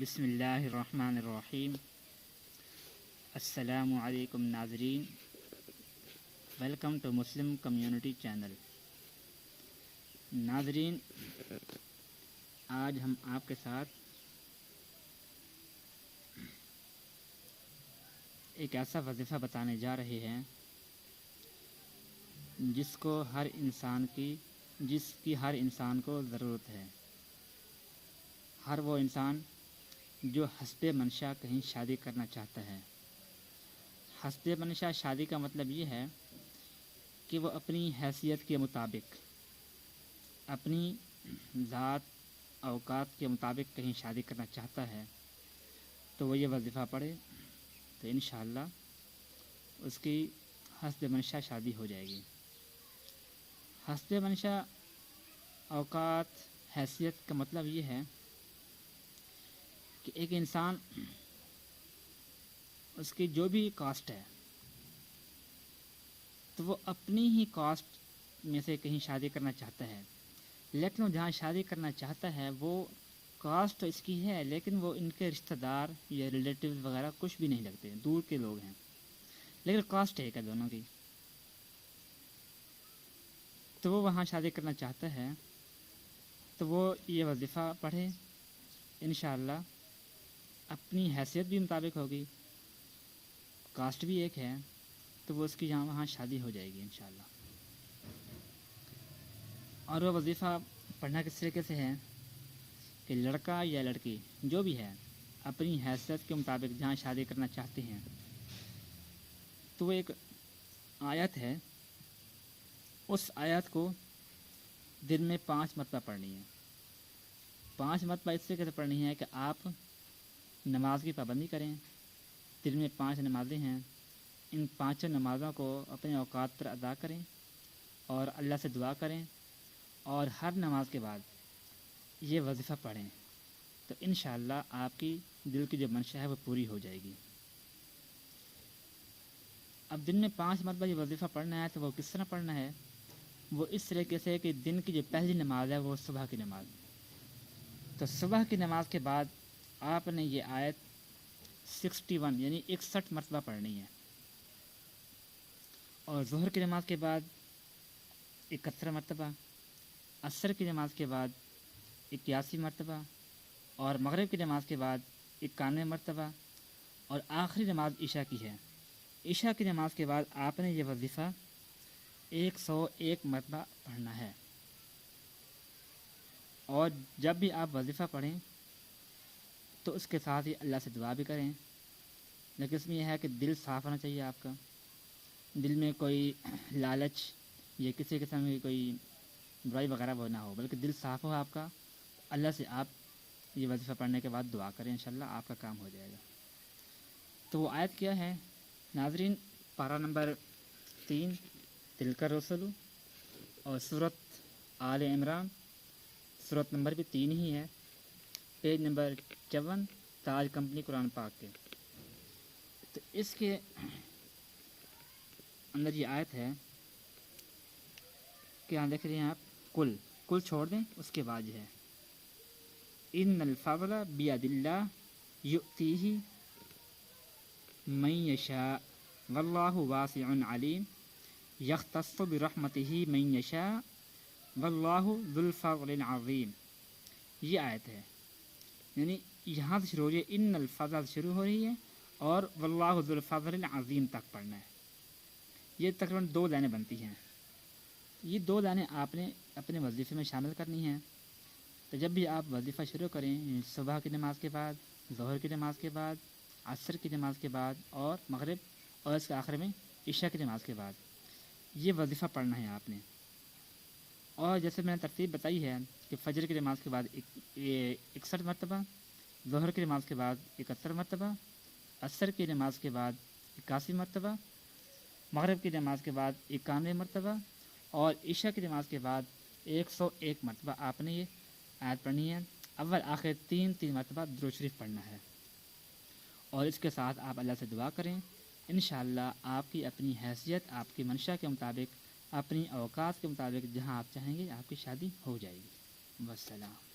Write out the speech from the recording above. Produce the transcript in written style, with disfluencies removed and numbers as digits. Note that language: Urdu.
بسم اللہ الرحمن الرحیم۔ السلام علیکم ناظرین، welcome to Muslim community channel. ناظرین، آج ہم آپ کے ساتھ ایک ایسا وظیفہ بتانے جا رہے ہیں جس کی ہر انسان کو ضرورت ہے۔ ہر وہ انسان جو حسب منشا کہیں شادی کرنا چاہتا ہے۔ حسب منشا شادی کا مطلب یہ ہے کہ وہ اپنی حیثیت کے مطابق، اپنی ذات اوقات کے مطابق کہیں شادی کرنا چاہتا ہے تو وہ یہ وظیفہ پڑھے تو انشاءاللہ اس کی حسب منشا شادی ہو جائے گی۔ حسب منشا اوقات حیثیت کا مطلب یہ ہے کہ ایک انسان، اس کی جو بھی کاسٹ ہے تو وہ اپنی ہی کاسٹ میں سے کہیں شادی کرنا چاہتا ہے، لیکن وہ جہاں شادی کرنا چاہتا ہے وہ کاسٹ اس کی ہے لیکن وہ ان کے رشتہ دار یا ریلیٹیوز وغیرہ کچھ بھی نہیں لگتے، دور کے لوگ ہیں، لیکن کاسٹ ایک ہے دونوں کی، تو وہ وہاں شادی کرنا چاہتا ہے تو وہ یہ وظیفہ پڑھے، انشاءاللہ اپنی حیثیت بھی مطابق ہوگی، کاسٹ بھی ایک ہے تو وہ اس کی وہاں شادی ہو جائے گی انشاءاللہ۔ اور وہ وظیفہ پڑھنا کس طریقے سے ہے کہ لڑکا یا لڑکی جو بھی ہے اپنی حیثیت کے مطابق جہاں شادی کرنا چاہتے ہیں تو وہ ایک آیت ہے، اس آیت کو دن میں 5 مرتبہ پڑھنی ہے۔ 5 مرتبہ اس طریقے سے پڑھنی ہے کہ آپ نماز کی پابندی کریں۔ دن میں 5 نمازیں ہیں، ان 5 نمازوں کو اپنے اوقات پر ادا کریں اور اللہ سے دعا کریں، اور ہر نماز کے بعد یہ وظیفہ پڑھیں تو انشاءاللہ آپ کی دل کی جو منشا ہے وہ پوری ہو جائے گی۔ اب دن میں 5 مرتبہ یہ وظیفہ پڑھنا ہے تو وہ کس طرح پڑھنا ہے؟ وہ اس طریقے سے کہ دن کی جو پہلی نماز ہے وہ صبح کی نماز، تو صبح کی نماز کے بعد آپ نے یہ آیت 61 یعنی 61 مرتبہ پڑھنی ہے، اور ظہر کی نماز کے بعد 71 مرتبہ، عصر کی نماز کے بعد 81 مرتبہ، اور مغرب کی نماز کے بعد 91 مرتبہ، اور آخری نماز عشاء کی ہے۔ عشاء کی نماز کے بعد آپ نے یہ وظیفہ 101 مرتبہ پڑھنا ہے۔ اور جب بھی آپ وظیفہ پڑھیں تو اس کے ساتھ ہی اللہ سے دعا بھی کریں، لیکن اس میں یہ ہے کہ دل صاف ہونا چاہیے آپ کا، دل میں کوئی لالچ یا کسی قسم کی کوئی برائی وغیرہ وہ نہ ہو، بلکہ دل صاف ہو آپ کا۔ اللہ سے آپ یہ وظیفہ پڑھنے کے بعد دعا کریں، انشاءاللہ آپ کا کام ہو جائے گا۔ تو وہ آیت کیا ہے ناظرین؟ پارہ نمبر 3 تلک الرسل، اور سورۃ آل عمران، سورۃ نمبر بھی 3 ہی ہے، پیج نمبر 54، تاج کمپنی قرآن پاک کے۔ تو اس کے اندر یہ آیت ہے کہ یہاں دیکھ رہے ہیں آپ، کل چھوڑ دیں، اس کے بعد یہ ہے ان الفضل بید اللہ یؤتیہ من یشاء واللہ واسع علیم یختص برحمتہ من یشاء واللہ ذو الفضل العظیم۔ یہ آیت ہے، یعنی یہاں سے شروع ہو رہی ہے، ان الفضل شروع ہو رہی ہے اور واللہ ذو الفضل العظیم تک پڑھنا ہے۔ یہ تقریباً 2 لائنیں بنتی ہیں، یہ 2 لائنیں آپ نے اپنے وظیفے میں شامل کرنی ہیں۔ تو جب بھی آپ وظیفہ شروع کریں، صبح کی نماز کے بعد، ظہر کی نماز کے بعد، عصر کی نماز کے بعد، اور مغرب، اور اس کے آخر میں عشاء کی نماز کے بعد یہ وظیفہ پڑھنا ہے آپ نے۔ اور جیسے میں نے ترتیب بتائی ہے کہ فجر کی نماز کے بعد 61 مرتبہ، ظہر کی نماز کے بعد 71 مرتبہ، عصر کی نماز کے بعد 81 مرتبہ، مغرب کی نماز کے بعد 91 مرتبہ، اور عشاء کی نماز کے بعد 101 مرتبہ آپ نے یہ آیت پڑھنی ہے۔ اول آخر 3 مرتبہ درود شریف پڑھنا ہے، اور اس کے ساتھ آپ اللہ سے دعا کریں، انشاءاللہ آپ کی اپنی حیثیت، آپ کی منشا کے مطابق، اپنی اوقات کے مطابق جہاں آپ چاہیں گے آپ کی شادی ہو جائے گی۔ والسلام۔